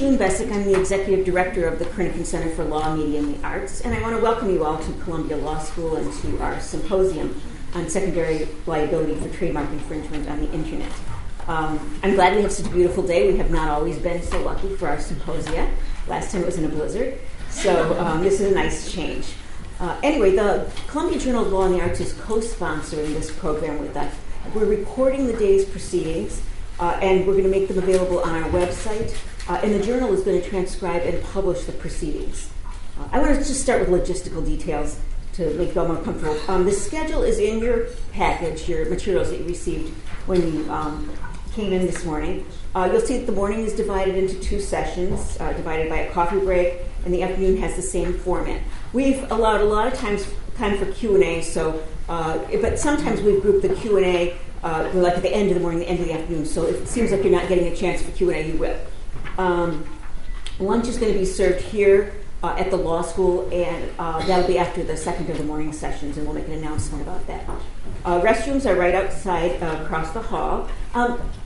June Besek. I'm the Executive Director of the Kernochan Center for Law, Media, and the Arts, and I want to welcome you all to Columbia Law School and to our symposium on secondary liability for trademark infringement on the Internet. I'm glad we have such a beautiful day. We have not always been so lucky for our symposia. Last time it was in a blizzard, so this is a nice change. Anyway, the Columbia Journal of Law and the Arts is co-sponsoring this program with us. We're recording the day's proceedings, and we're going to make them available on our website, and the Journal is going to transcribe and publish the proceedings. I want to just start with logistical details to make you all more comfortable. The schedule is in your package, your materials that you received when you came in this morning. You'll see that the morning is divided into two sessions, divided by a coffee break, and the afternoon has the same format. We've allowed a lot of time for Q&A, so but sometimes we've grouped the Q&A like at the end of the morning, the end of the afternoon. So if it seems like you're not getting a chance for Q&A, you will. Lunch is going to be served here at the law school, and that'll be after the second of the morning sessions, and we'll make an announcement about that. Restrooms are right outside across the hall.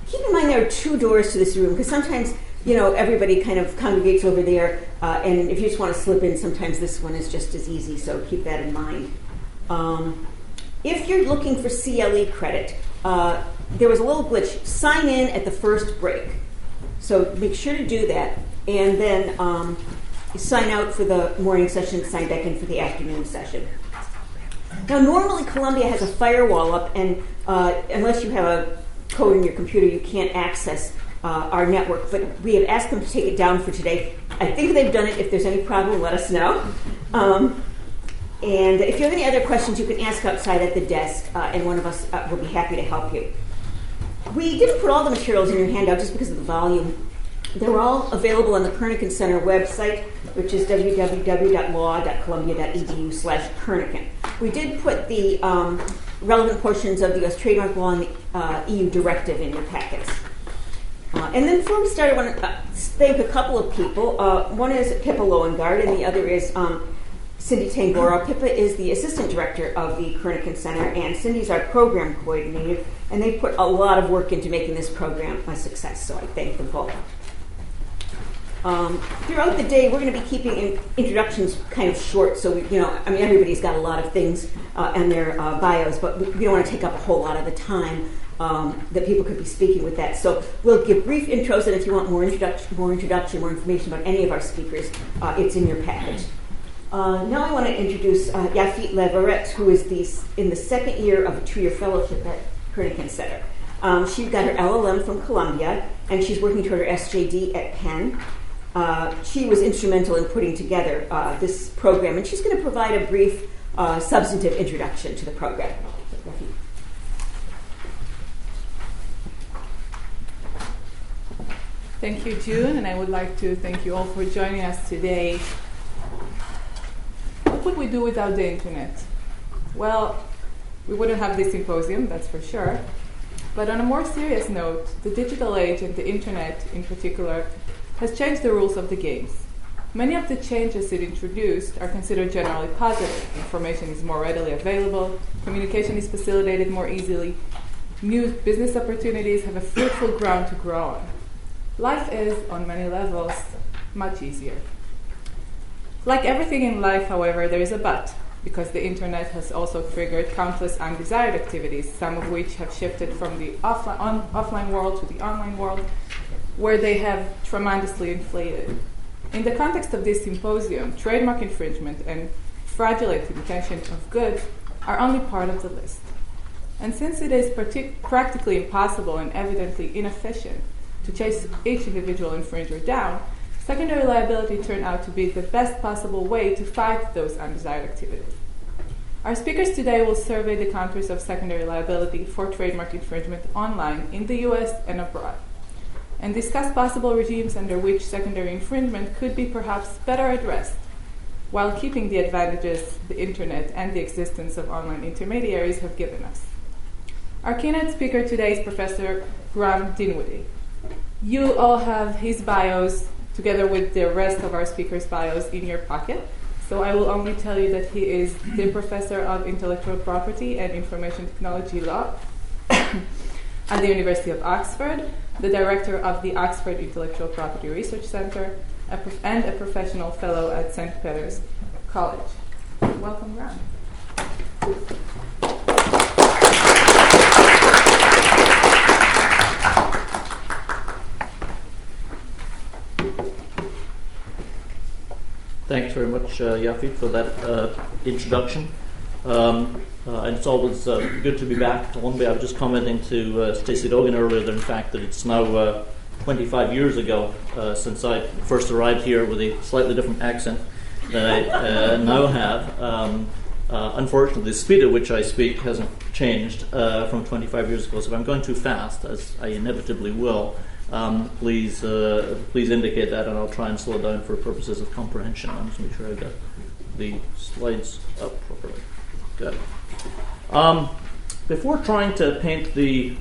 Keep in mind there are two doors to this room, because sometimes everybody kind of congregates over there, and if you just want to slip in, sometimes this one is just as easy, so keep that in mind. If you're looking for CLE credit, there was a little glitch. Sign in at the first break. So make sure to do that, and then sign out for the morning session, sign back in for the afternoon session. Now, normally Columbia has a firewall up, and unless you have a code in your computer, you can't access our network, but we have asked them to take it down for today. I think they've done it. If there's any problem, let us know. And if you have any other questions, you can ask outside at the desk, and one of us will be happy to help you. We didn't put all the materials in your handout just because of the volume. They're all available on the Kernochan Center website, which is www.law.columbia.edu/Kernochan. We did put the relevant portions of the U.S. trademark law and the EU directive in your packets. And then before we start, I want to thank a couple of people. One is Pippa Loengard, and the other is Cindy Tangoro. Pippa is the assistant director of the Kernochan Center, and Cindy's our program coordinator, and they put a lot of work into making this program a success, so I thank them both. Throughout the day, we're going to be keeping introductions kind of short, so everybody's got a lot of things in their bios, but we don't want to take up a whole lot of the time that people could be speaking with that. So we'll give brief intros, and if you want more introduction, more information about any of our speakers, it's in your package. Now I want to introduce Yafit Lev-Aretz, who is in the second year of a 2-year fellowship at Kernochan Center. She got her LLM from Columbia, and she's working toward her SJD at Penn. She was instrumental in putting together this program, and she's going to provide a brief substantive introduction to the program. Thank you, June, and I would like to thank you all for joining us today. What would we do without the internet? Well, we wouldn't have this symposium, that's for sure. But on a more serious note, the digital age and the internet in particular has changed the rules of the games. Many of the changes it introduced are considered generally positive. Information is more readily available, communication is facilitated more easily, new business opportunities have a fruitful ground to grow on. Life is, on many levels, much easier. Like everything in life, however, there is a but, because the internet has also triggered countless undesired activities, some of which have shifted from the offline world to the online world, where they have tremendously inflated. In the context of this symposium, trademark infringement and fraudulent intention of goods are only part of the list. And since it is practically impossible and evidently inefficient to chase each individual infringer down, secondary liability turned out to be the best possible way to fight those undesired activities. Our speakers today will survey the contours of secondary liability for trademark infringement online in the US and abroad, and discuss possible regimes under which secondary infringement could be perhaps better addressed, while keeping the advantages the internet and the existence of online intermediaries have given us. Our keynote speaker today is Professor Graeme Dinwoodie. You all have his bios together with the rest of our speakers' bios in your pocket. So I will only tell you that he is the Professor of Intellectual Property and Information Technology Law at the University of Oxford, the director of the Oxford Intellectual Property Research Center, and a professional fellow at St. Peter's College. Welcome, Graeme. Thanks very much, Yafit, for that introduction. And it's always good to be back. Columbia. I was just commenting to Stacey Dogan earlier that, in fact, that it's now 25 years ago since I first arrived here with a slightly different accent than I now have. Unfortunately, the speed at which I speak hasn't changed from 25 years ago, so if I'm going too fast, as I inevitably will, please indicate that, and I'll try and slow down for purposes of comprehension. I'm just make sure I got the slides up properly. Good. Before trying to paint the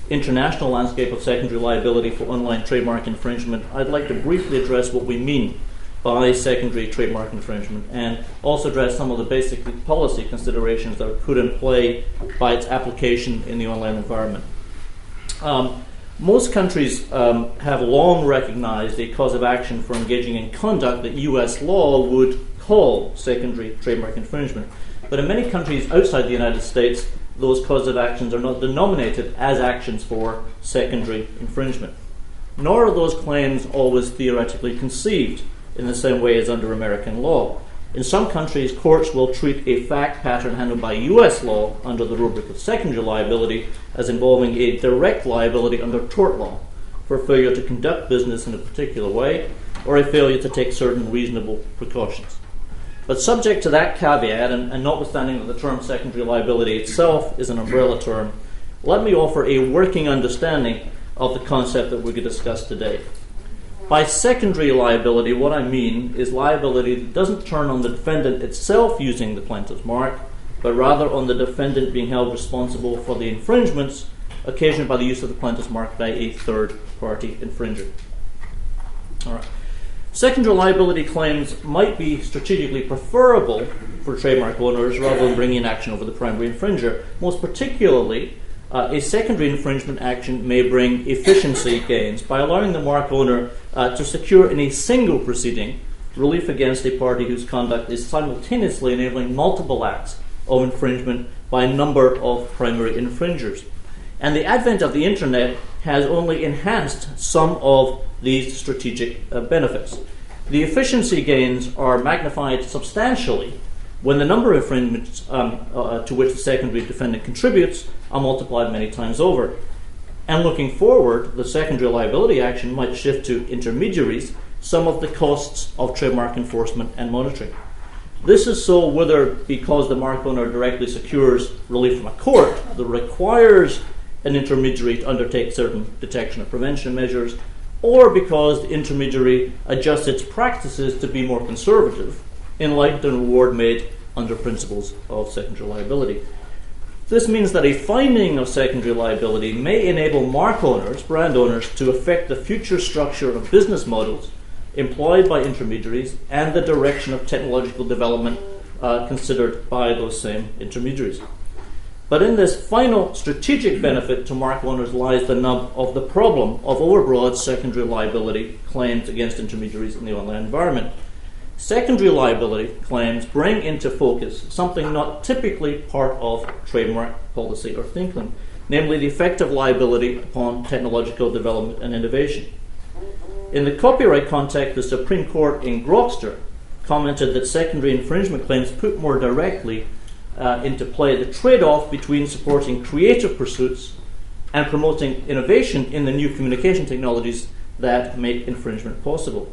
international landscape of secondary liability for online trademark infringement, I'd like to briefly address what we mean by secondary trademark infringement, and also address some of the basic policy considerations that are put in play by its application in the online environment. Most countries have long recognized a cause of action for engaging in conduct that U.S. law would call secondary trademark infringement. But in many countries outside the United States, those causes of actions are not denominated as actions for secondary infringement. Nor are those claims always theoretically conceived in the same way as under American law. In some countries, courts will treat a fact pattern handled by U.S. law under the rubric of secondary liability as involving a direct liability under tort law for failure to conduct business in a particular way or a failure to take certain reasonable precautions. But subject to that caveat, and notwithstanding that the term secondary liability itself is an umbrella term, let me offer a working understanding of the concept that we're going to discuss today. By secondary liability, what I mean is liability that doesn't turn on the defendant itself using the plaintiff's mark, but rather on the defendant being held responsible for the infringements occasioned by the use of the plaintiff's mark by a third-party infringer. All right. Secondary liability claims might be strategically preferable for trademark owners rather than bringing action over the primary infringer. Most particularly, a secondary infringement action may bring efficiency gains by allowing the mark owner to secure in a single proceeding relief against a party whose conduct is simultaneously enabling multiple acts of infringement by a number of primary infringers. And the advent of the internet has only enhanced some of these strategic benefits. The efficiency gains are magnified substantially when the number of infringements to which the secondary defendant contributes are multiplied many times over. And looking forward, the secondary liability action might shift to intermediaries some of the costs of trademark enforcement and monitoring. This is so whether because the mark owner directly secures relief from a court that requires an intermediary to undertake certain detection or prevention measures, or because the intermediary adjusts its practices to be more conservative in light of the reward made under principles of secondary liability. This means that a finding of secondary liability may enable mark owners, brand owners, to affect the future structure of business models employed by intermediaries and the direction of technological development considered by those same intermediaries. But in this final strategic benefit to mark owners lies the nub of the problem of overbroad secondary liability claims against intermediaries in the online environment. Secondary liability claims bring into focus something not typically part of trademark policy or thinking, namely the effect of liability upon technological development and innovation. In the copyright context, the Supreme Court in Grokster commented that secondary infringement claims put more directly into play the trade-off between supporting creative pursuits and promoting innovation in the new communication technologies that make infringement possible.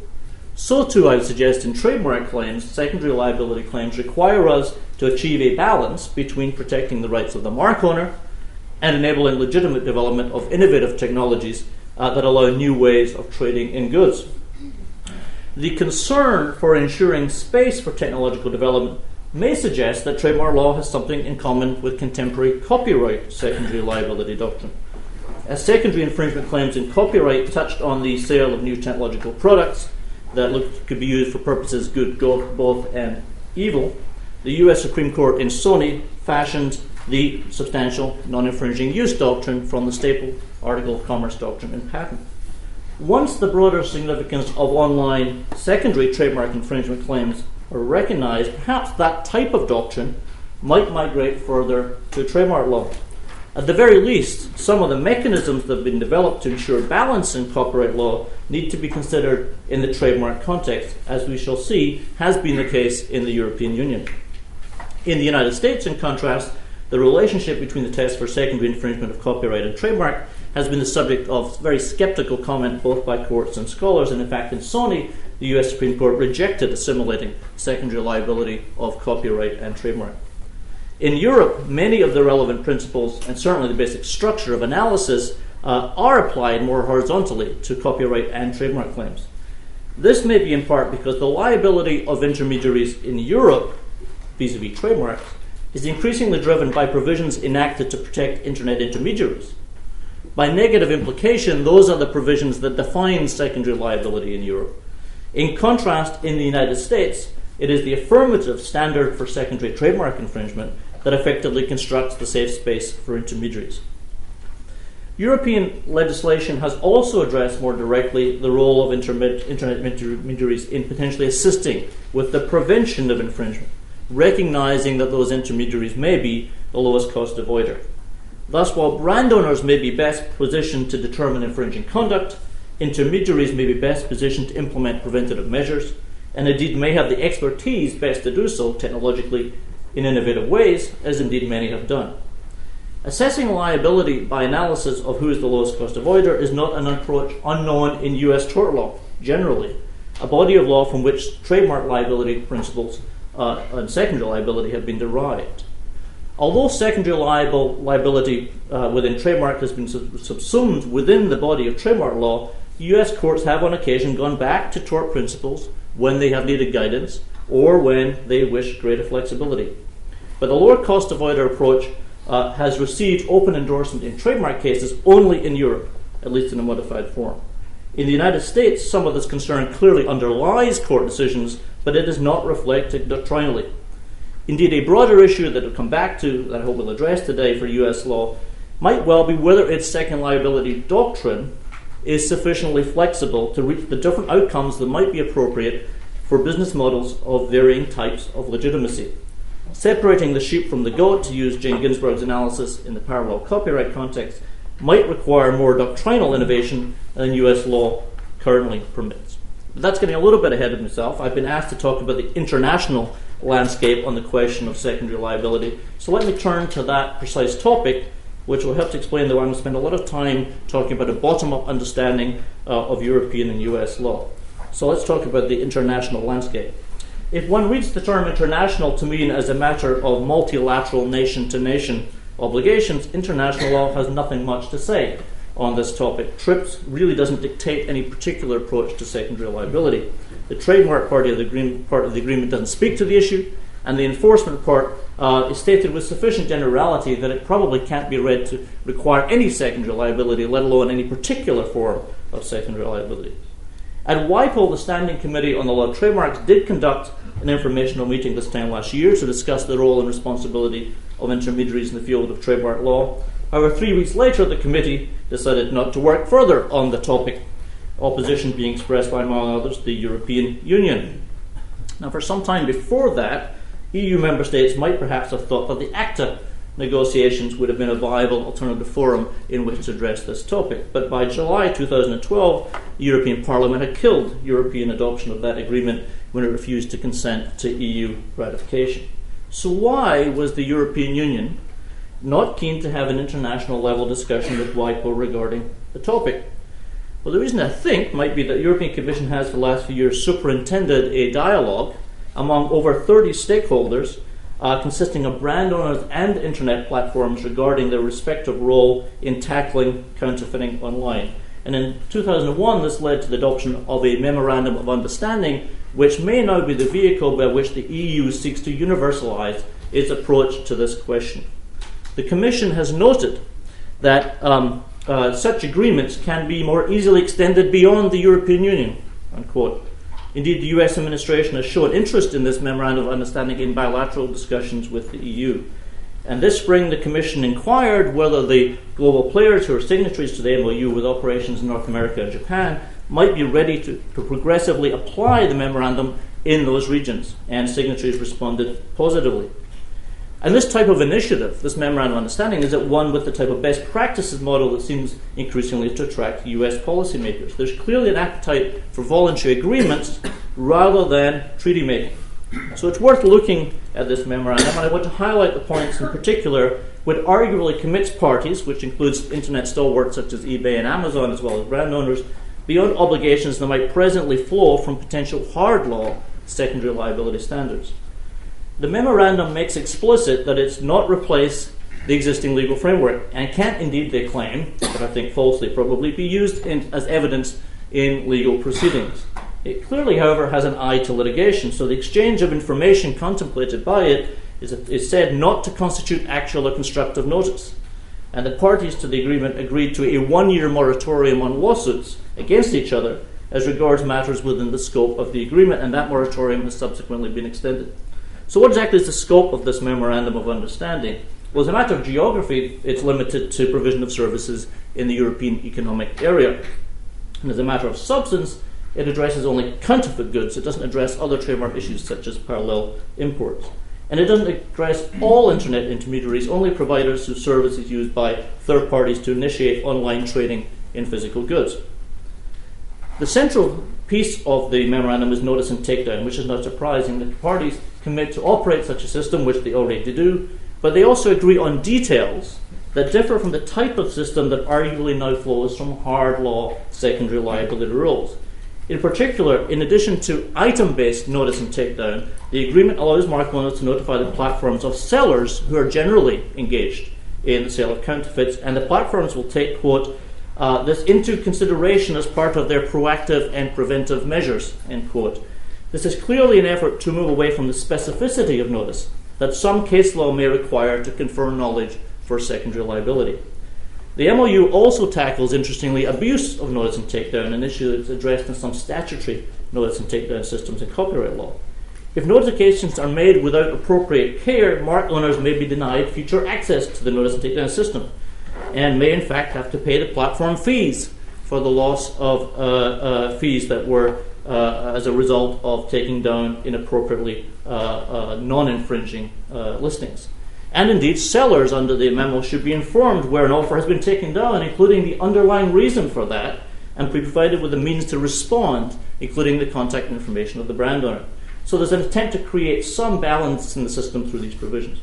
So too, I would suggest in trademark claims, secondary liability claims require us to achieve a balance between protecting the rights of the mark owner and enabling legitimate development of innovative technologies that allow new ways of trading in goods. The concern for ensuring space for technological development may suggest that trademark law has something in common with contemporary copyright secondary liability doctrine. As secondary infringement claims in copyright touched on the sale of new technological products that could be used for purposes good, both, and evil, the US Supreme Court in Sony fashioned the substantial non-infringing use doctrine from the staple article of commerce doctrine and patent. Once the broader significance of online secondary trademark infringement claims are recognized, perhaps that type of doctrine might migrate further to trademark law. At the very least, some of the mechanisms that have been developed to ensure balance in copyright law need to be considered in the trademark context, as we shall see has been the case in the European Union. In the United States, in contrast, the relationship between the test for secondary infringement of copyright and trademark has been the subject of very skeptical comment both by courts and scholars, and in fact in Sony, the US Supreme Court rejected assimilating secondary liability of copyright and trademark. In Europe, many of the relevant principles and certainly the basic structure of analysis are applied more horizontally to copyright and trademark claims. This may be in part because the liability of intermediaries in Europe vis-a-vis trademarks is increasingly driven by provisions enacted to protect internet intermediaries. By negative implication, those are the provisions that define secondary liability in Europe. In contrast, in the United States, it is the affirmative standard for secondary trademark infringement that effectively constructs the safe space for intermediaries. European legislation has also addressed more directly the role of internet intermediaries in potentially assisting with the prevention of infringement, recognizing that those intermediaries may be the lowest cost avoider. Thus, while brand owners may be best positioned to determine infringing conduct, intermediaries may be best positioned to implement preventative measures, and indeed may have the expertise best to do so technologically in innovative ways, as indeed many have done. Assessing liability by analysis of who is the lowest cost avoider is not an approach unknown in US tort law, generally, a body of law from which trademark liability principles and secondary liability have been derived. Although secondary liability within trademark has been subsumed within the body of trademark law, US courts have on occasion gone back to tort principles when they have needed guidance or when they wish greater flexibility. But the lower cost avoider approach has received open endorsement in trademark cases only in Europe, at least in a modified form. In the United States, some of this concern clearly underlies court decisions, but it is not reflected doctrinally. Indeed, a broader issue that we'll come back to, that I hope we'll address today for US law, might well be whether its second liability doctrine is sufficiently flexible to reach the different outcomes that might be appropriate for business models of varying types of legitimacy. Separating the sheep from the goat, to use Jane Ginsburg's analysis in the parallel copyright context, might require more doctrinal innovation than US law currently permits. But that's getting a little bit ahead of myself. I've been asked to talk about the international landscape on the question of secondary liability, so let me turn to that precise topic, which will help to explain that I'm going to spend a lot of time talking about a bottom-up understanding of European and US law. So let's talk about the international landscape. If one reads the term international to mean as a matter of multilateral nation-to-nation obligations, international law has nothing much to say on this topic. TRIPS really doesn't dictate any particular approach to secondary liability. The trademark part of the agreement doesn't speak to the issue, and the enforcement part is stated with sufficient generality that it probably can't be read to require any secondary liability, let alone any particular form of secondary liability. At WIPO, the Standing Committee on the Law of Trademarks did conduct an informational meeting this time last year to discuss the role and responsibility of intermediaries in the field of trademark law. However, 3 weeks later, the committee decided not to work further on the topic, opposition being expressed by, among others, the European Union. Now, for some time before that, EU member states might perhaps have thought that the ACTA negotiations would have been a viable alternative forum in which to address this topic. But by July 2012, the European Parliament had killed European adoption of that agreement when it refused to consent to EU ratification. So why was the European Union not keen to have an international level discussion with WIPO regarding the topic? Well, the reason I think might be that the European Commission has for the last few years superintended a dialogue among over 30 stakeholders consisting of brand owners and internet platforms regarding their respective role in tackling counterfeiting online. And in 2001, this led to the adoption of a Memorandum of Understanding, which may now be the vehicle by which the EU seeks to universalize its approach to this question. The Commission has noted that such agreements can be more easily extended beyond the European Union, unquote. Indeed, the US administration has shown interest in this Memorandum of Understanding in bilateral discussions with the EU. And this spring, the Commission inquired whether the global players who are signatories to the MOU with operations in North America and Japan might be ready to progressively apply the memorandum in those regions, and signatories responded positively. And this type of initiative, this memorandum of understanding, is at one with the type of best practices model that seems increasingly to attract US policymakers. There's clearly an appetite for voluntary agreements rather than treaty making. So it's worth looking at this memorandum, and I want to highlight the points in particular which arguably commits parties, which includes internet stalwarts such as eBay and Amazon as well as brand owners, beyond obligations that might presently flow from potential hard law secondary liability standards. The memorandum makes explicit that it's not replace the existing legal framework, and can't indeed, they claim, but I think falsely probably, be used as evidence in legal proceedings. It clearly, however, has an eye to litigation, so the exchange of information contemplated by it is said not to constitute actual or constructive notice. And the parties to the agreement agreed to a one-year moratorium on lawsuits against each other as regards matters within the scope of the agreement, and that moratorium has subsequently been extended. So what exactly is the scope of this memorandum of understanding? Well, as a matter of geography, it's limited to provision of services in the European Economic Area. And as a matter of substance, it addresses only counterfeit goods. It doesn't address other trademark issues such as parallel imports. And it doesn't address all internet intermediaries, only providers whose service is used by third parties to initiate online trading in physical goods. The central piece of the memorandum is notice and takedown, which is not surprising. The parties commit to operate such a system, which they already do, but they also agree on details that differ from the type of system that arguably now flows from hard law secondary liability rules. In particular, in addition to item-based notice and takedown, the agreement allows market owners to notify the platforms of sellers who are generally engaged in the sale of counterfeits, and the platforms will take, quote, this into consideration as part of their proactive and preventive measures, end quote. This is clearly an effort to move away from the specificity of notice that some case law may require to confer knowledge for secondary liability. The MOU also tackles, interestingly, abuse of notice and takedown, an issue that's addressed in some statutory notice and takedown systems in copyright law. If notifications are made without appropriate care, mark owners may be denied future access to the notice and takedown system, and may in fact have to pay the platform fees for the loss of fees that were as a result of taking down inappropriately non-infringing listings. And indeed, sellers under the memo should be informed where an offer has been taken down, including the underlying reason for that, and be provided with the means to respond, including the contact information of the brand owner. So there's an attempt to create some balance in the system through these provisions.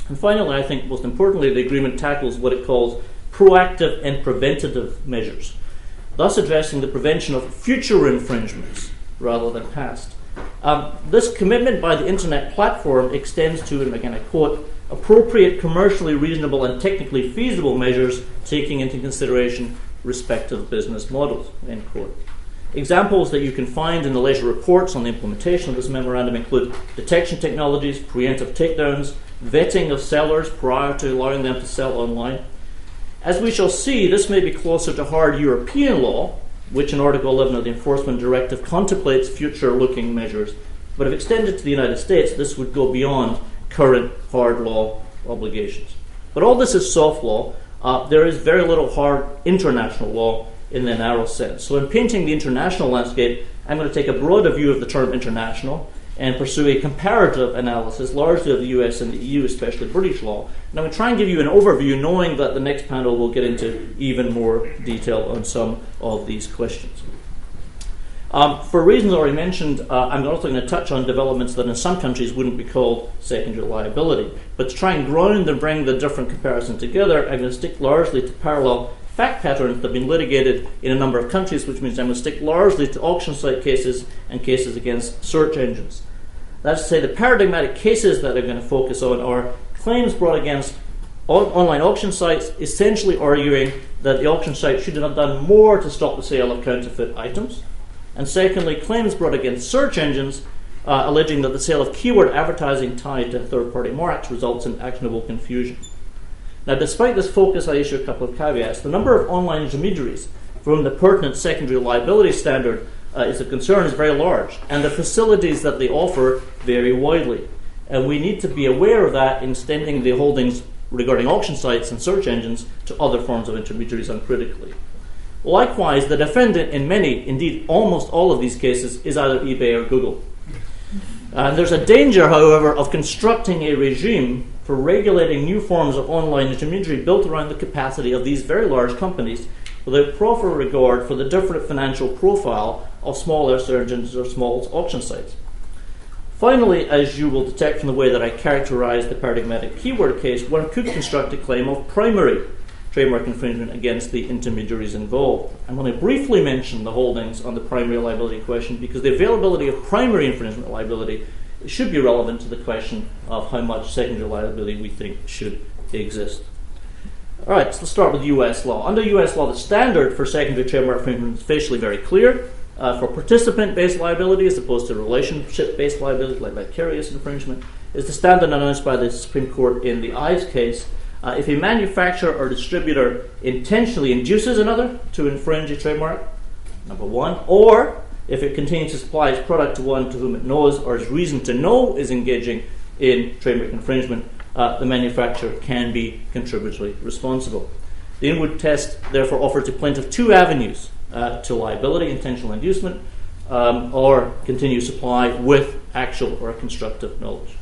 And finally, I think most importantly, the agreement tackles what it calls proactive and preventative measures, thus addressing the prevention of future infringements rather than past. This commitment by the internet platform extends to, and again I quote, appropriate, commercially reasonable and technically feasible measures taking into consideration respective business models, end quote. Examples that you can find in the leisure reports on the implementation of this memorandum include detection technologies, preemptive takedowns, vetting of sellers prior to allowing them to sell online. As we shall see, this may be closer to hard European law, which in Article 11 of the Enforcement Directive contemplates future-looking measures. But if extended to the United States, this would go beyond current hard law obligations. But all this is soft law. There is very little hard international law in the narrow sense. So in painting the international landscape, I'm going to take a broader view of the term international and pursue a comparative analysis, largely of the US and the EU, especially British law. And I'm going to try and give you an overview, knowing that the next panel will get into even more detail on some of these questions. For reasons already mentioned, I'm also going to touch on developments that in some countries wouldn't be called secondary liability. But to try and ground and bring the different comparison together, I'm going to stick largely to parallel fact patterns that have been litigated in a number of countries, which means I'm going to stick largely to auction site cases and cases against search engines. That's to say, the paradigmatic cases that I'm going to focus on are claims brought against online auction sites, essentially arguing that the auction site should have done more to stop the sale of counterfeit items. And secondly, claims brought against search engines, alleging that the sale of keyword advertising tied to third-party marks results in actionable confusion. Now, despite this focus, I issue a couple of caveats. The number of online intermediaries from the pertinent secondary liability standard is a concern is very large, and the facilities that they offer vary widely. and we need to be aware of that in extending the holdings regarding auction sites and search engines to other forms of intermediaries uncritically. Likewise, the defendant in many, indeed almost all of these cases, is either eBay or Google. And there's a danger, however, of constructing a regime for regulating new forms of online intermediary built around the capacity of these very large companies without proper regard for the different financial profile of smaller search engines or small auction sites. Finally, as you will detect from the way that I characterize the paradigmatic keyword case, one could construct a claim of primary trademark infringement against the intermediaries involved. I'm going to briefly mention the holdings on the primary liability question because the availability of primary infringement liability should be relevant to the question of how much secondary liability we think should exist. All right, so let's start with U.S. law. Under U.S. law, the standard for secondary trademark infringement is facially very clear. For participant-based liability, as opposed to relationship-based liability, like vicarious infringement, is the standard announced by the Supreme Court in the Ives case. If a manufacturer or distributor intentionally induces another to infringe a trademark, number one, or if it continues to supply its product to one to whom it knows or has reason to know is engaging in trademark infringement, the manufacturer can be contributory responsible. The Dinwoodie test therefore offers to plaintiff two avenues to liability: intentional inducement or continued supply with actual or constructive knowledge.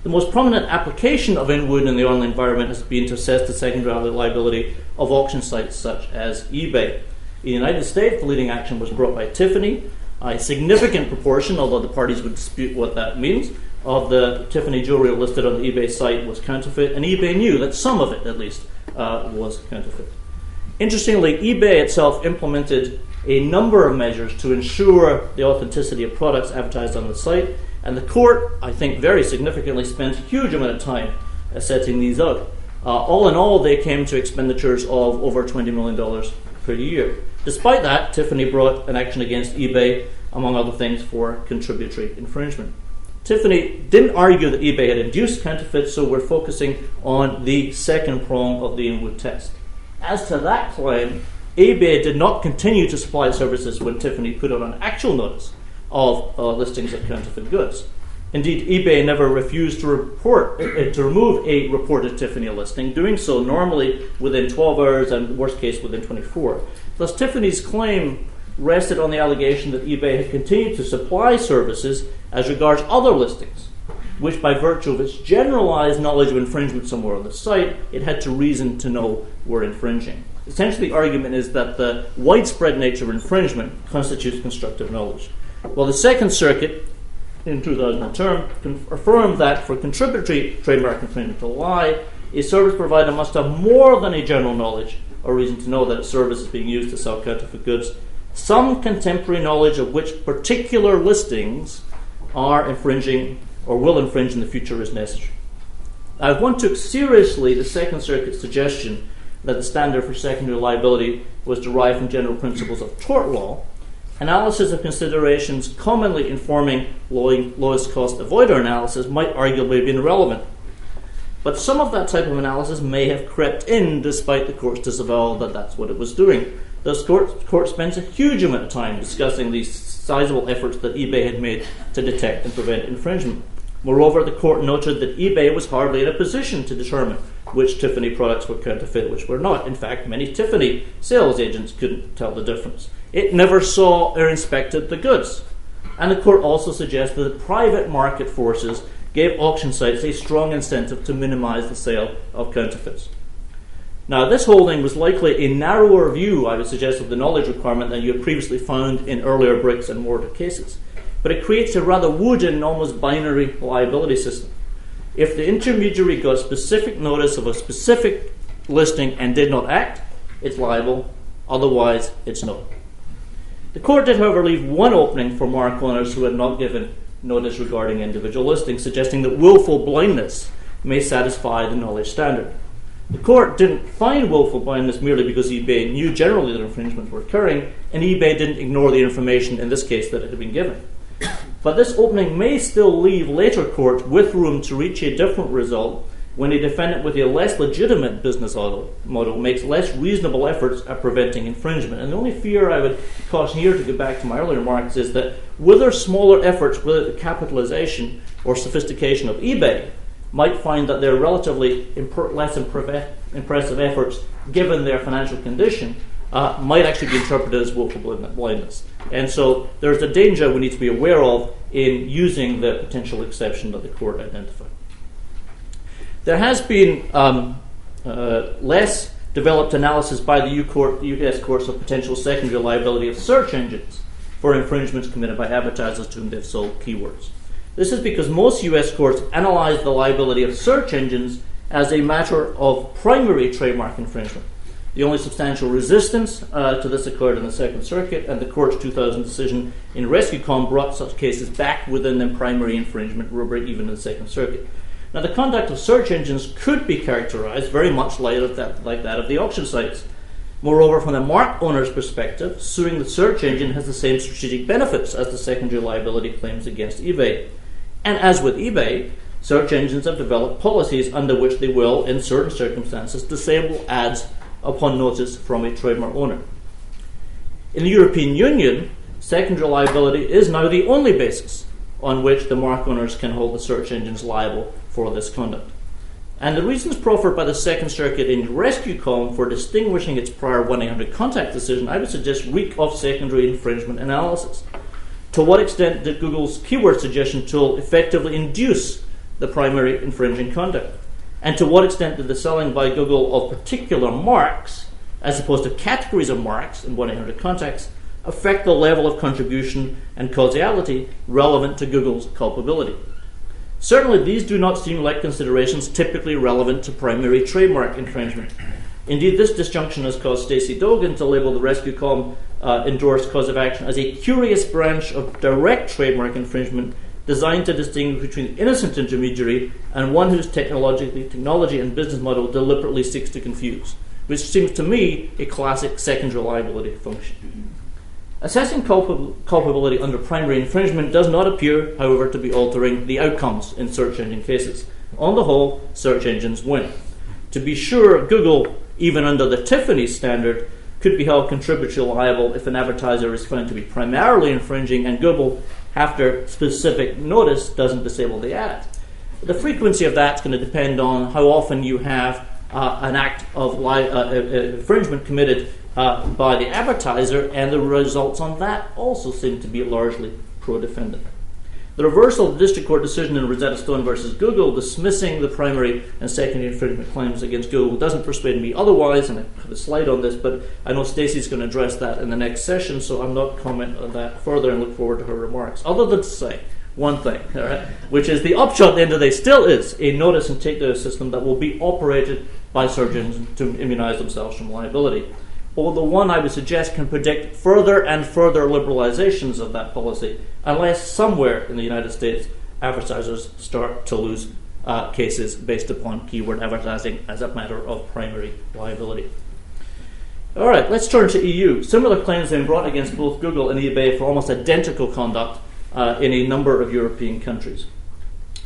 The most prominent application of Dinwoodie in the online environment has been to assess the secondary liability of auction sites such as eBay. In the United States, the leading action was brought by Tiffany. A significant proportion, although the parties would dispute what that means, of the Tiffany jewelry listed on the eBay site was counterfeit, and eBay knew that some of it, at least, was counterfeit. Interestingly, eBay itself implemented a number of measures to ensure the authenticity of products advertised on the site, and the court, I think very significantly, spent a huge amount of time setting these out. All in all, they came to expenditures of over $20 million per year. Despite that, Tiffany brought an action against eBay, among other things, for contributory infringement. Tiffany didn't argue that eBay had induced counterfeits, so we're focusing on the second prong of the Dinwoodie test. As to that claim, eBay did not continue to supply services when Tiffany put out an actual notice of listings of counterfeit goods. Indeed, eBay never refused to remove a reported Tiffany listing, doing so normally within 12 hours and, worst case, within 24. Thus, Tiffany's claim rested on the allegation that eBay had continued to supply services as regards other listings, which by virtue of its generalized knowledge of infringement somewhere on the site, it had to reason to know were infringing. Essentially, the argument is that the widespread nature of infringement constitutes constructive knowledge. Well, the Second Circuit, in 2010, affirmed that for contributory trademark infringement to lie, a service provider must have more than a general knowledge or reason to know that its service is being used to sell counterfeit goods. Some contemporary knowledge of which particular listings are infringing or will infringe in the future is necessary. I one took seriously the Second Circuit's suggestion that the standard for secondary liability was derived from general principles of tort law. Analysis of considerations commonly informing lowest cost avoider analysis might arguably have been relevant. But some of that type of analysis may have crept in despite the court's disavowal that that's what it was doing. Thus, court spends a huge amount of time discussing these sizable efforts that eBay had made to detect and prevent infringement. Moreover, the court noted that eBay was hardly in a position to determine which Tiffany products were counterfeit, which were not. In fact, many Tiffany sales agents couldn't tell the difference. It never saw or inspected the goods. And the court also suggested that private market forces gave auction sites a strong incentive to minimize the sale of counterfeits. Now, this holding was likely a narrower view, I would suggest, of the knowledge requirement than you had previously found in earlier bricks and mortar cases. But it creates a rather wooden, almost binary liability system. If the intermediary got specific notice of a specific listing and did not act, it's liable. Otherwise, it's not. The court did, however, leave one opening for mark owners who had not given notice regarding individual listings, suggesting that willful blindness may satisfy the knowledge standard. The court didn't find willful blindness merely because eBay knew generally that infringements were occurring, and eBay didn't ignore the information in this case that it had been given. But this opening may still leave later courts with room to reach a different result when a defendant with a less legitimate business model makes less reasonable efforts at preventing infringement. And the only fear I would caution here, to go back to my earlier remarks, is that with their smaller efforts, without the capitalization, or sophistication of eBay might find that their relatively less impressive efforts, given their financial condition, might actually be interpreted as willful blindness. And so there's a danger we need to be aware of in using the potential exception that the court identified. There has been less developed analysis by the US courts of potential secondary liability of search engines for infringements committed by advertisers to whom they've sold keywords. This is because most US courts analyze the liability of search engines as a matter of primary trademark infringement. The only substantial resistance to this occurred in the Second Circuit, and the court's 2000 decision in RescueCom brought such cases back within the primary infringement rubric, even in the Second Circuit. Now, the conduct of search engines could be characterized very much like that of the auction sites. Moreover, from the mark owner's perspective, suing the search engine has the same strategic benefits as the secondary liability claims against eBay. And as with eBay, search engines have developed policies under which they will, in certain circumstances, disable ads upon notice from a trademark owner. In the European Union, secondary liability is now the only basis on which the mark owners can hold the search engines liable for this conduct. And the reasons proffered by the Second Circuit in RescueCom for distinguishing its prior 1-800-CONTACT decision, I would suggest, reek of secondary infringement analysis. To what extent did Google's keyword suggestion tool effectively induce the primary infringing conduct? And to what extent did the selling by Google of particular marks, as opposed to categories of marks in 1-800-CONTACTs, affect the level of contribution and causality relevant to Google's culpability? Certainly, these do not seem like considerations typically relevant to primary trademark infringement. Indeed, this disjunction has caused Stacey Dogan to label the RescueCom endorsed cause of action as a curious branch of direct trademark infringement designed to distinguish between innocent intermediary and one whose technology and business model deliberately seeks to confuse, which seems to me a classic secondary liability function. Assessing culpability under primary infringement does not appear, however, to be altering the outcomes in search engine cases. On the whole, search engines win. To be sure, Google, even under the Tiffany standard, could be held contributory liable if an advertiser is found to be primarily infringing and Google, after specific notice, doesn't disable the ad. The frequency of that's going to depend on how often you have an act of infringement committed by the advertiser, and the results on that also seem to be largely pro-defendant. The reversal of the district court decision in Rosetta Stone versus Google dismissing the primary and secondary infringement claims against Google doesn't persuade me otherwise, and I have a slide on this, but I know Stacey's going to address that in the next session, so I'm not commenting on that further and look forward to her remarks. Other than to say one thing, all right, which is the upshot at the end of the day still is a notice and takedown system that will be operated by surgeons to immunize themselves from liability. Although one, I would suggest, can predict further and further liberalizations of that policy, unless somewhere in the United States advertisers start to lose cases based upon keyword advertising as a matter of primary liability. All right, let's turn to EU. Similar claims have been brought against both Google and eBay for almost identical conduct in a number of European countries.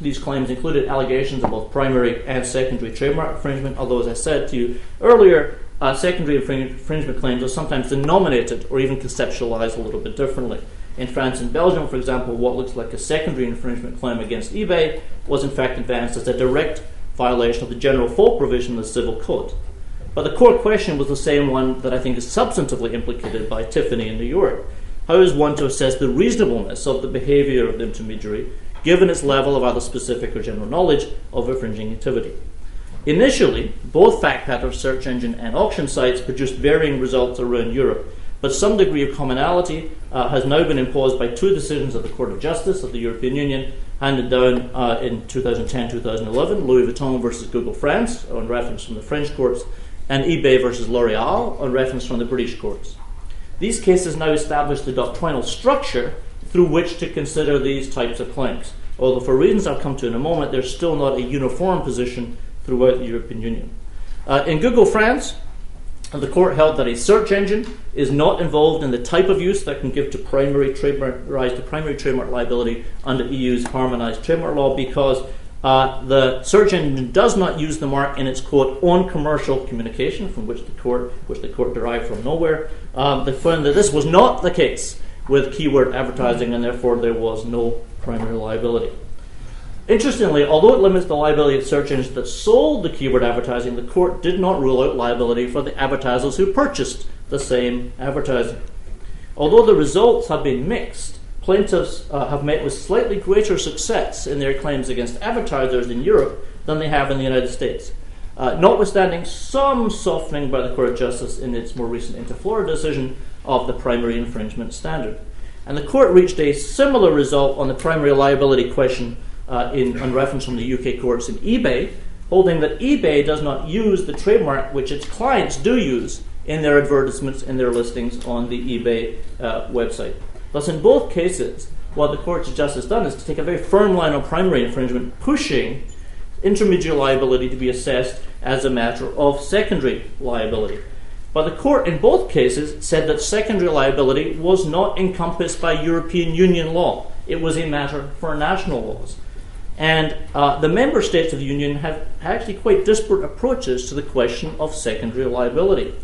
These claims included allegations of both primary and secondary trademark infringement, although, as I said to you earlier, secondary infringement claims are sometimes denominated or even conceptualized a little bit differently. In France and Belgium, for example, what looks like a secondary infringement claim against eBay was in fact advanced as a direct violation of the general fault provision of the Civil Code. But the core question was the same one that I think is substantively implicated by Tiffany in New York. How is one to assess the reasonableness of the behavior of the intermediary given its level of either specific or general knowledge of infringing activity? Initially, both fact patterns, search engine and auction sites, produced varying results around Europe, but some degree of commonality has now been imposed by two decisions of the Court of Justice of the European Union, handed down in 2010-2011, Louis Vuitton versus Google France, on reference from the French courts, and eBay versus L'Oreal, on reference from the British courts. These cases now establish the doctrinal structure through which to consider these types of claims, although for reasons I'll come to in a moment, there's still not a uniform position throughout the European Union. In Google France, the court held that a search engine is not involved in the type of use that can give to rise to primary trademark liability under EU's harmonized trademark law because the search engine does not use the mark in its, quote, own commercial communication, from which the court derived from nowhere. They found that this was not the case with keyword advertising, and therefore there was no primary liability. Interestingly, although it limits the liability of search engines that sold the keyword advertising, the court did not rule out liability for the advertisers who purchased the same advertising. Although the results have been mixed, plaintiffs have met with slightly greater success in their claims against advertisers in Europe than they have in the United States, notwithstanding some softening by the Court of Justice in its more recent Interflora decision of the primary infringement standard. And the court reached a similar result on the primary liability question on reference from the UK courts in eBay, holding that eBay does not use the trademark which its clients do use in their advertisements and their listings on the eBay website. Thus, in both cases, what the Court of Justice has done is to take a very firm line on primary infringement, pushing intermediate liability to be assessed as a matter of secondary liability. But the court in both cases said that secondary liability was not encompassed by European Union law. It was a matter for national laws. And the member states of the Union have actually quite disparate approaches to the question of secondary liability.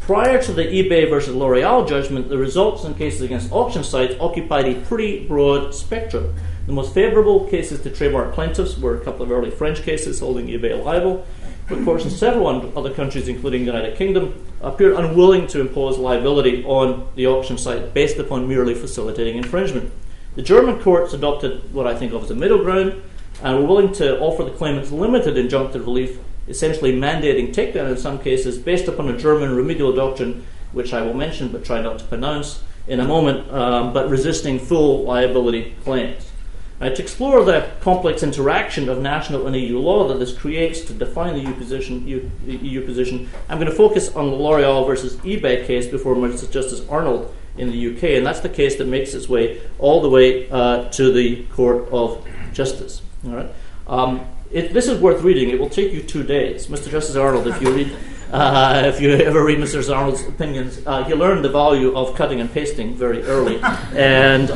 Prior to the eBay versus L'Oreal judgment, the results in cases against auction sites occupied a pretty broad spectrum. The most favourable cases to trademark plaintiffs were a couple of early French cases holding eBay liable. But of course, in several other countries, including the United Kingdom, appeared unwilling to impose liability on the auction site based upon merely facilitating infringement. The German courts adopted what I think of as a middle ground and were willing to offer the claimants limited injunctive relief, essentially mandating takedown in some cases based upon a German remedial doctrine, which I will mention but try not to pronounce in a moment, but resisting full liability claims. To explore the complex interaction of national and EU law that this creates to define the EU position, I'm going to focus on the L'Oreal versus eBay case before Mr. Justice Arnold in the UK, and that's the case that makes its way all the way to the Court of Justice. All right. This is worth reading. It will take you 2 days. Mr. Justice Arnold, if you ever read Mr. Arnold's opinions, you learn the value of cutting and pasting very early. And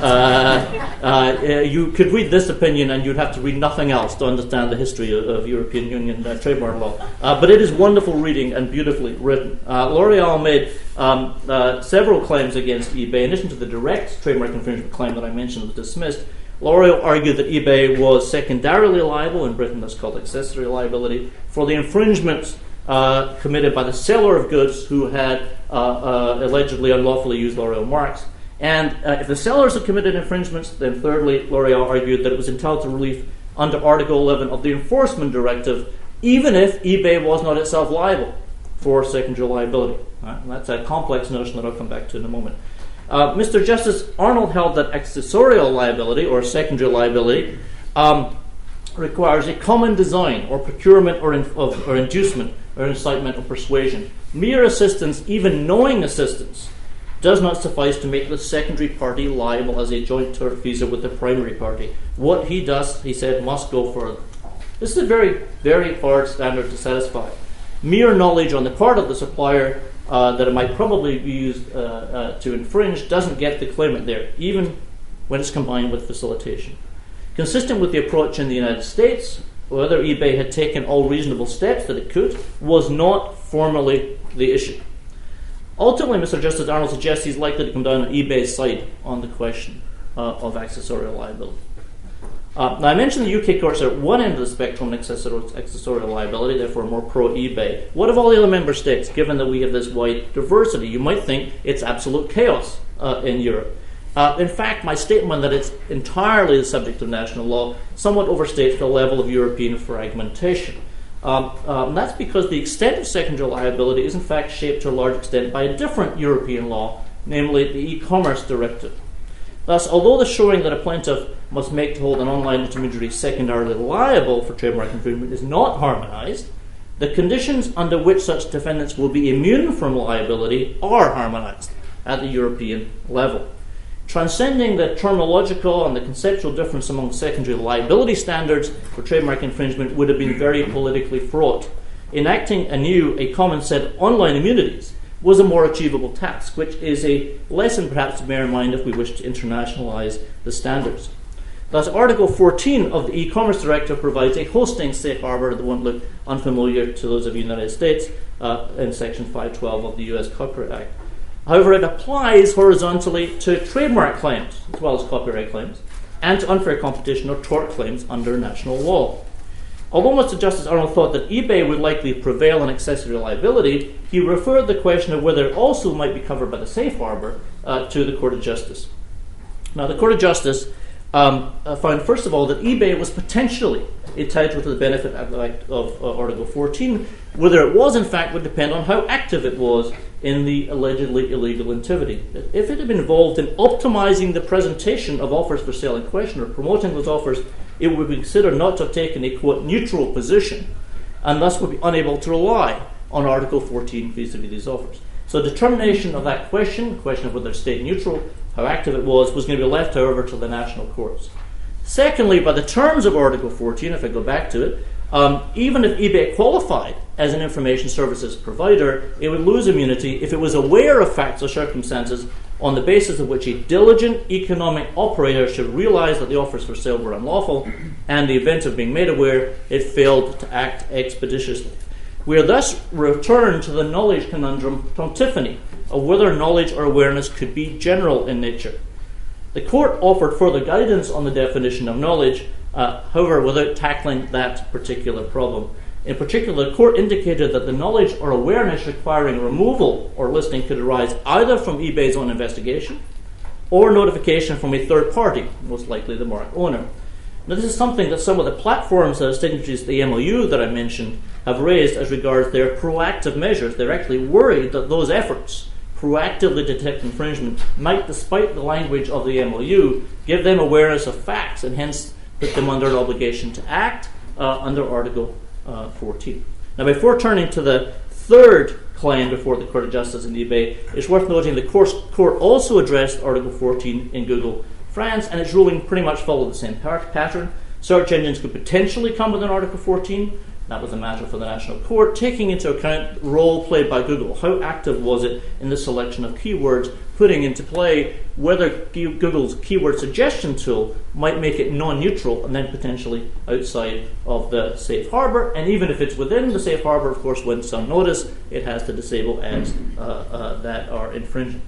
you could read this opinion and you'd have to read nothing else to understand the history of European Union trademark law. But it is wonderful reading and beautifully written. L'Oreal made several claims against eBay. In addition to the direct trademark infringement claim that I mentioned was dismissed, L'Oreal argued that eBay was secondarily liable, in Britain that's called accessory liability, for the infringements committed by the seller of goods who had allegedly unlawfully used L'Oreal marks. And if the sellers had committed infringements, then thirdly, L'Oreal argued that it was entitled to relief under Article 11 of the Enforcement Directive, even if eBay was not itself liable for secondary liability. Right? And that's a complex notion that I'll come back to in a moment. Mr. Justice Arnold held that accessorial liability, or secondary liability, requires a common design or procurement or inducement or incitement or persuasion. Mere assistance, even knowing assistance, does not suffice to make the secondary party liable as a joint tortfeasor with the primary party. What he does, he said, must go further. This is a very, very hard standard to satisfy. Mere knowledge on the part of the supplier that it might probably be used to infringe doesn't get the claimant there, even when it's combined with facilitation. Consistent with the approach in the United States, whether eBay had taken all reasonable steps that it could was not formally the issue. Ultimately, Mr. Justice Arnold suggests he's likely to come down on eBay's side on the question of accessorial liability. Now, I mentioned the UK courts are at one end of the spectrum on accessorial liability, therefore more pro-eBay. What of all the other member states, given that we have this wide diversity? You might think it's absolute chaos in Europe. In fact, my statement that it's entirely the subject of national law somewhat overstates the level of European fragmentation. That's because the extent of secondary liability is in fact shaped to a large extent by a different European law, namely the e-commerce directive. Thus, although the showing that a plaintiff must make to hold an online intermediary secondarily liable for trademark infringement is not harmonised, the conditions under which such defendants will be immune from liability are harmonised at the European level. Transcending the terminological and the conceptual difference among secondary liability standards for trademark infringement would have been very politically fraught. Enacting anew a common set of online immunities was a more achievable task, which is a lesson perhaps to bear in mind if we wish to internationalise the standards. Thus, Article 14 of the e-commerce directive provides a hosting safe harbour that won't look unfamiliar to those of the United States in Section 512 of the US Copyright Act. However, it applies horizontally to trademark claims as well as copyright claims. and to unfair competition or tort claims under national law. Although Mr. Justice Arnold thought that eBay would likely prevail on accessory liability, he referred the question of whether it also might be covered by the safe harbour to the Court of Justice. Now, the Court of Justice found, first of all, that eBay was potentially entitled to the benefit of Article 14. Whether it was, in fact, would depend on how active it was in the allegedly illegal activity. If it had been involved in optimizing the presentation of offers for sale in question or promoting those offers, it would be considered not to have taken a, quote, neutral position, and thus would be unable to rely on Article 14 vis-à-vis these offers. So determination of that question of whether it stayed neutral, how active it was going to be left, however, to the national courts. Secondly, by the terms of Article 14, if I go back to it, even if eBay qualified as an information services provider, it would lose immunity if it was aware of facts or circumstances on the basis of which a diligent economic operator should realize that the offers for sale were unlawful, and in the event of being made aware, it failed to act expeditiously. We are thus returned to the knowledge conundrum from Tiffany of whether knowledge or awareness could be general in nature. The court offered further guidance on the definition of knowledge, however, without tackling that particular problem. In particular, the court indicated that the knowledge or awareness requiring removal or listing could arise either from eBay's own investigation or notification from a third party, most likely the mark owner. Now, this is something that some of the platforms that distinguishes the MOU that I mentioned have raised as regards their proactive measures. They're actually worried that those efforts proactively detect infringement might, despite the language of the MOU, give them awareness of facts and hence put them under an obligation to act under Article 14. Now, before turning to the third claim before the Court of Justice in eBay, it's worth noting the court also addressed Article 14 in Google France, and its ruling pretty much followed the same pattern. Search engines could potentially come within Article 14. That was a matter for the National Court, taking into account the role played by Google. How active was it in the selection of keywords, putting into play whether Google's keyword suggestion tool might make it non-neutral and then potentially outside of the safe harbor. And even if it's within the safe harbor, of course, when some notice, it has to disable ads that are infringing.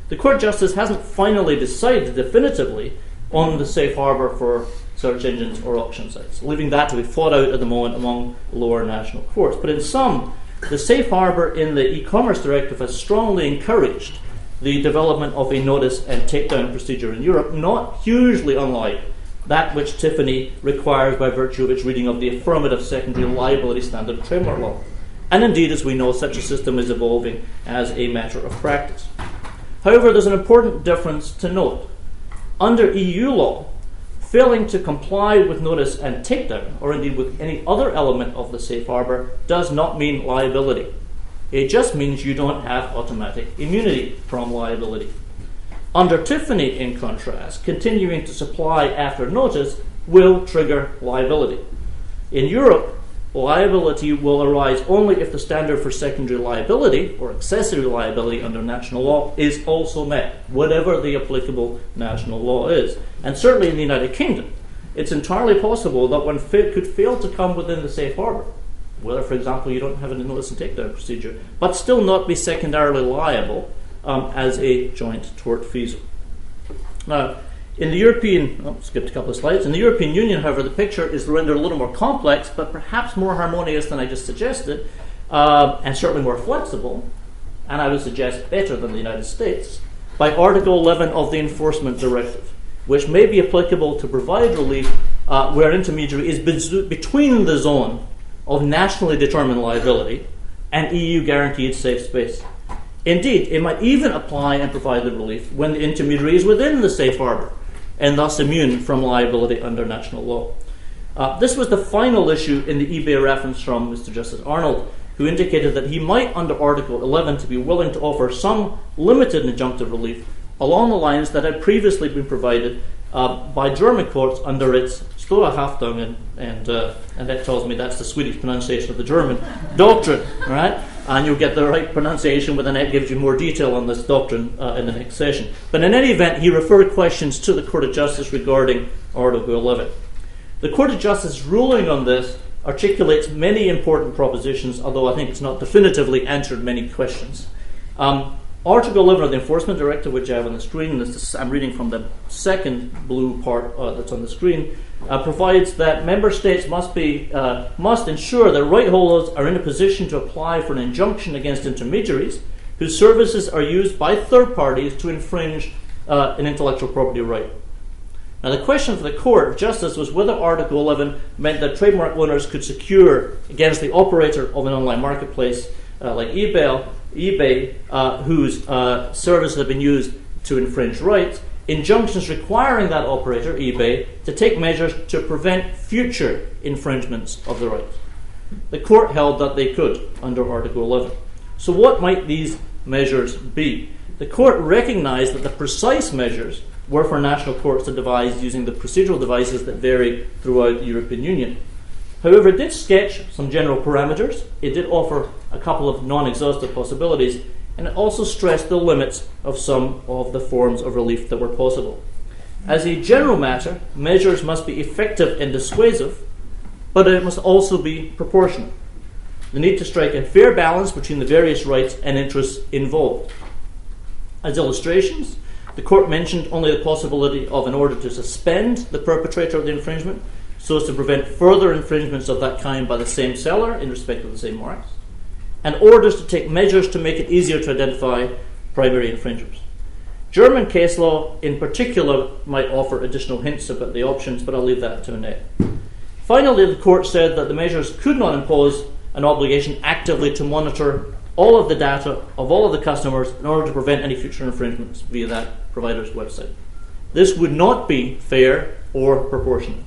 The Court of Justice hasn't finally decided definitively on the safe harbor for search engines or auction sites, leaving that to be fought out at the moment among lower national courts. But in sum, the safe harbor in the e-commerce directive has strongly encouraged the development of a notice and takedown procedure in Europe, not hugely unlike that which Tiffany requires by virtue of its reading of the affirmative secondary liability standard of trademark law. And indeed, as we know, such a system is evolving as a matter of practice. However, there's an important difference to note. Under EU law, failing to comply with notice and takedown, or indeed with any other element of the safe harbor, does not mean liability. It just means you don't have automatic immunity from liability. Under Tiffany, in contrast, continuing to supply after notice will trigger liability. In Europe, liability will arise only if the standard for secondary liability or accessory liability under national law is also met, whatever the applicable national law is. And certainly in the United Kingdom, it's entirely possible that one could fail to come within the safe harbor, whether, for example, you don't have a notice and takedown procedure, but still not be secondarily liable as a joint tortfeasor. Now, in the European, skipped a couple of slides. In the European Union, however, the picture is rendered a little more complex, but perhaps more harmonious than I just suggested, and certainly more flexible, and I would suggest better than the United States, by Article 11 of the Enforcement Directive, which may be applicable to provide relief where intermediary is between the zone of nationally determined liability and EU guaranteed safe space. Indeed, it might even apply and provide the relief when the intermediary is within the safe harbor and thus immune from liability under national law. This was the final issue in the eBay reference from Mr. Justice Arnold, who indicated that he might, under Article 11, to be willing to offer some limited injunctive relief along the lines that had previously been provided by German courts under its Stora Haftung, and that tells me that's the Swedish pronunciation of the German doctrine, right? And you'll get the right pronunciation when the net gives you more detail on this doctrine in the next session. But in any event, he referred questions to the Court of Justice regarding Article 11. The Court of Justice ruling on this articulates many important propositions, although I think it's not definitively answered many questions. Article 11 of the Enforcement Directive, which I have on the screen, I'm reading from the second blue part that's on the screen, provides that member states must ensure that right holders are in a position to apply for an injunction against intermediaries whose services are used by third parties to infringe an intellectual property right. Now, the question for the Court of Justice was whether Article 11 meant that trademark owners could secure against the operator of an online marketplace like eBay, whose services have been used to infringe rights, injunctions requiring that operator, eBay, to take measures to prevent future infringements of the rights. The Court held that they could under Article 11. So what might these measures be? The Court recognized that the precise measures were for national courts to devise using the procedural devices that vary throughout the European Union. However, it did sketch some general parameters, it did offer a couple of non-exhaustive possibilities, and it also stressed the limits of some of the forms of relief that were possible. As a general matter, measures must be effective and dissuasive, but it must also be proportionate. The need to strike a fair balance between the various rights and interests involved. As illustrations, the Court mentioned only the possibility of an order to suspend the perpetrator of the infringement so as to prevent further infringements of that kind by the same seller in respect of the same marks, and orders to take measures to make it easier to identify primary infringers. German case law in particular might offer additional hints about the options, but I'll leave that to Annette. Finally, the Court said that the measures could not impose an obligation actively to monitor all of the data of all of the customers in order to prevent any future infringements via that provider's website. This would not be fair or proportionate.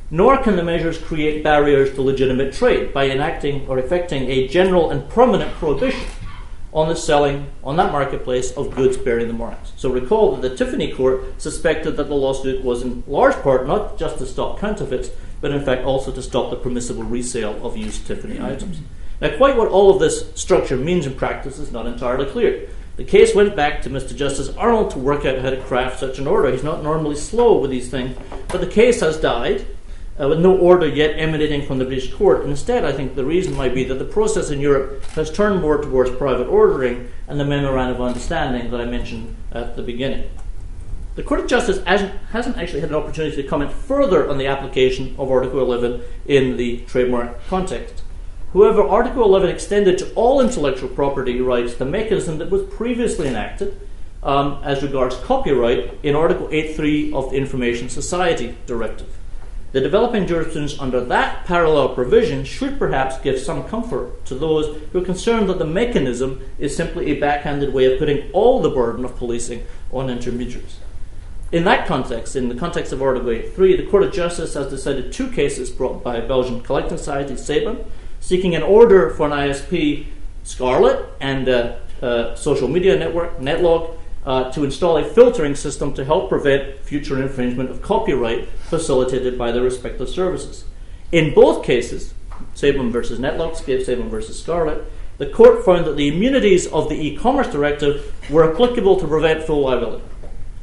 Nor can the measures create barriers to legitimate trade by enacting or effecting a general and permanent prohibition on the selling on that marketplace of goods bearing the marks. So recall that the Tiffany Court suspected that the lawsuit was in large part not just to stop counterfeits, but in fact also to stop the permissible resale of used Tiffany items. Now, quite what all of this structure means in practice is not entirely clear. The case went back to Mr. Justice Arnold to work out how to craft such an order. He's not normally slow with these things, but the case has died with no order yet emanating from the British court. And instead, I think the reason might be that the process in Europe has turned more towards private ordering and the memorandum of understanding that I mentioned at the beginning. The Court of Justice hasn't actually had an opportunity to comment further on the application of Article 11 in the trademark context. However, Article 11 extended to all intellectual property rights the mechanism that was previously enacted as regards copyright in Article 8.3 of the Information Society Directive. The developing jurisprudence under that parallel provision should perhaps give some comfort to those who are concerned that the mechanism is simply a backhanded way of putting all the burden of policing on intermediaries. In that context, in the context of Article 8.3, the Court of Justice has decided two cases brought by a Belgian collecting society, Sabin, seeking an order for an ISP, Scarlet, and a social media network, Netlog, to install a filtering system to help prevent future infringement of copyright facilitated by their respective services. In both cases, Sabin versus Netlog, Sabin versus Scarlet, the court found that the immunities of the e-commerce directive were applicable to prevent full liability.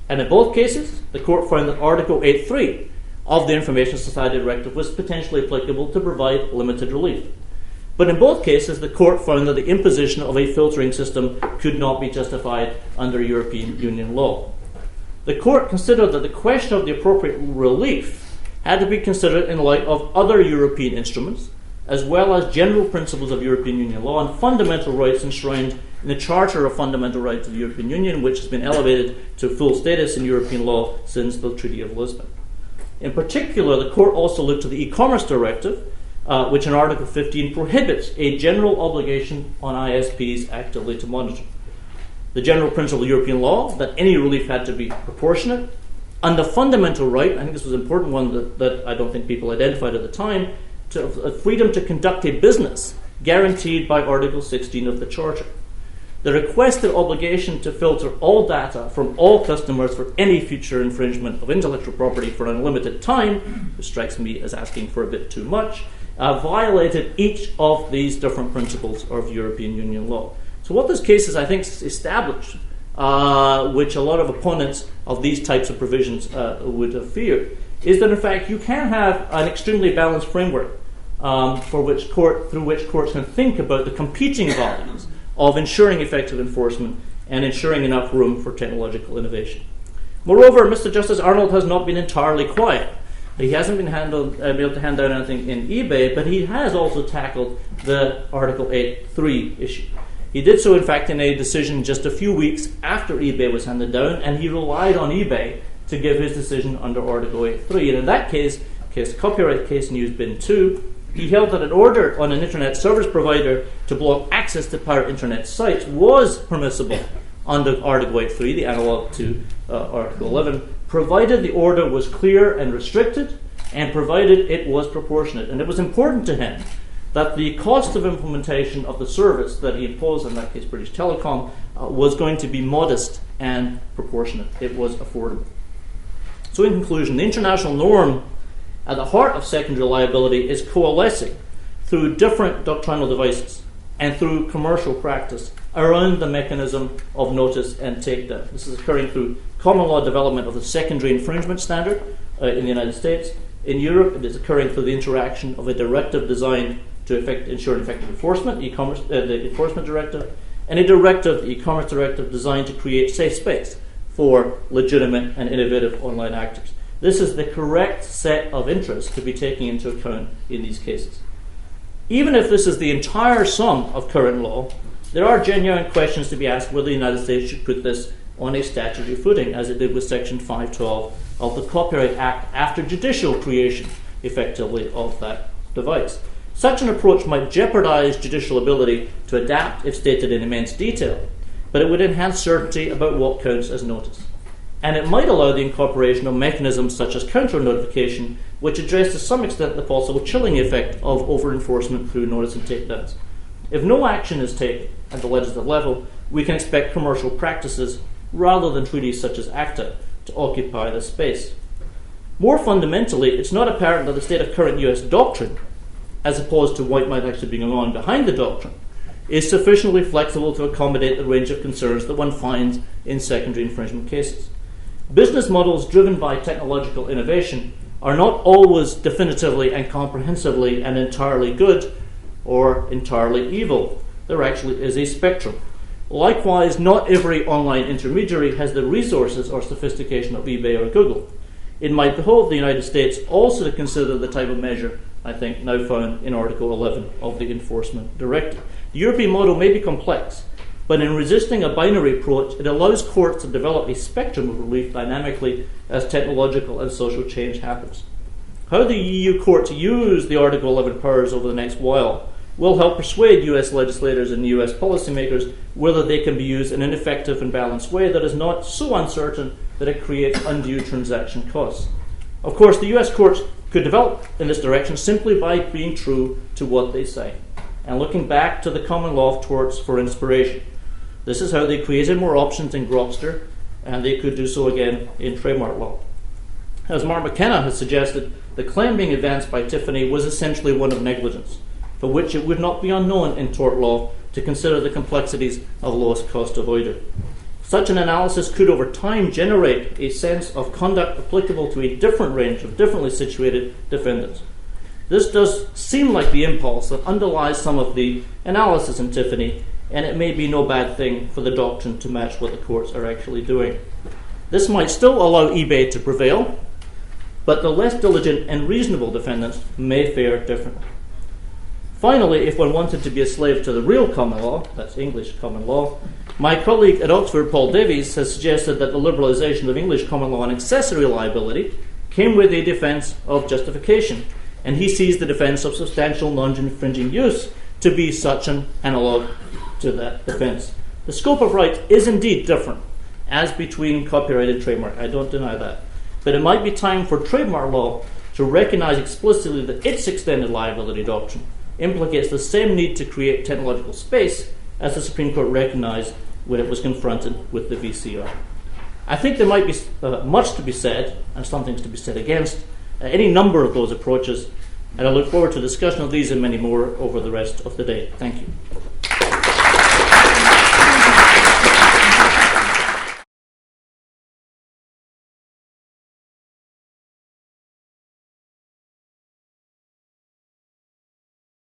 And in both cases, the court found that Article 8.3 of the Information Society Directive was potentially applicable to provide limited relief. But in both cases, the court found that the imposition of a filtering system could not be justified under European Union law. The court considered that the question of the appropriate relief had to be considered in light of other European instruments, as well as general principles of European Union law and fundamental rights enshrined in the Charter of Fundamental Rights of the European Union, which has been elevated to full status in European law since the Treaty of Lisbon. In particular, the court also looked to the e-commerce directive, which in Article 15 prohibits a general obligation on ISPs actively to monitor. The general principle of European law, that any relief had to be proportionate, and the fundamental right, I think this was an important one that I don't think people identified at the time, to freedom to conduct a business guaranteed by Article 16 of the Charter. The requested obligation to filter all data from all customers for any future infringement of intellectual property for an unlimited time, which strikes me as asking for a bit too much, violated each of these different principles of European Union law. So what this case is, I think, established, which a lot of opponents of these types of provisions would have feared, is that in fact you can have an extremely balanced framework through which courts can think about the competing values of ensuring effective enforcement and ensuring enough room for technological innovation. Moreover, Mr. Justice Arnold has not been entirely quiet. He hasn't been able to hand out anything in eBay, but he has also tackled the Article 8.3 issue. He did so, in fact, in a decision just a few weeks after eBay was handed down, and he relied on eBay to give his decision under Article 8.3. And in that case Copyright Case News Bin 2, he held that an order on an internet service provider to block access to pirate internet sites was permissible under Article 8.3, the analog to Article 11, provided the order was clear and restricted, and provided it was proportionate. And it was important to him that the cost of implementation of the service that he imposed, in that case British Telecom, was going to be modest and proportionate. It was affordable. So in conclusion, the international norm at the heart of secondary liability is coalescing through different doctrinal devices and through commercial practice around the mechanism of notice and takedown. This is occurring through common law development of the secondary infringement standard in the United States. In Europe, it is occurring through the interaction of a directive designed to ensure effective enforcement, the Enforcement Directive, and a directive, the E-commerce Directive, designed to create safe space for legitimate and innovative online actors. This is the correct set of interests to be taken into account in these cases. Even if this is the entire sum of current law, there are genuine questions to be asked whether the United States should put this on a statutory footing, as it did with Section 512 of the Copyright Act after judicial creation, effectively, of that device. Such an approach might jeopardize judicial ability to adapt if stated in immense detail, but it would enhance certainty about what counts as notice. And it might allow the incorporation of mechanisms such as counter-notification, which address to some extent the possible chilling effect of over-enforcement through notice and takedowns. If no action is taken at the legislative level, we can expect commercial practices rather than treaties such as ACTA to occupy this space. More fundamentally, it's not apparent that the state of current US doctrine, as opposed to what might actually be going on behind the doctrine, is sufficiently flexible to accommodate the range of concerns that one finds in secondary infringement cases. Business models driven by technological innovation are not always definitively and comprehensively and entirely good or entirely evil. There actually is a spectrum. Likewise, not every online intermediary has the resources or sophistication of eBay or Google. It might behoove the United States also to consider the type of measure, I think, now found in Article 11 of the Enforcement Directive. The European model may be complex, but in resisting a binary approach, it allows courts to develop a spectrum of relief dynamically as technological and social change happens. How the EU courts use the Article 11 powers over the next while will help persuade US legislators and US policymakers whether they can be used in an effective and balanced way that is not so uncertain that it creates undue transaction costs. Of course, the US courts could develop in this direction simply by being true to what they say and looking back to the common law of torts for inspiration. This is how they created more options in Grokster, and they could do so again in trademark law. As Mark McKenna has suggested, the claim being advanced by Tiffany was essentially one of negligence, for which it would not be unknown in tort law to consider the complexities of lowest cost avoider. Such an analysis could over time generate a sense of conduct applicable to a different range of differently situated defendants. This does seem like the impulse that underlies some of the analysis in Tiffany, and it may be no bad thing for the doctrine to match what the courts are actually doing. This might still allow eBay to prevail, but the less diligent and reasonable defendants may fare differently. Finally, if one wanted to be a slave to the real common law, that's English common law, my colleague at Oxford, Paul Davies, has suggested that the liberalisation of English common law and accessory liability came with a defence of justification, and he sees the defence of substantial non-infringing use to be such an analogue to that defence. The scope of rights is indeed different, as between copyright and trademark. I don't deny that. But it might be time for trademark law to recognise explicitly that its extended liability doctrine implicates the same need to create technological space as the Supreme Court recognised when it was confronted with the VCR. I think there might be much to be said and some things to be said against any number of those approaches, and I look forward to discussion of these and many more over the rest of the day. Thank you.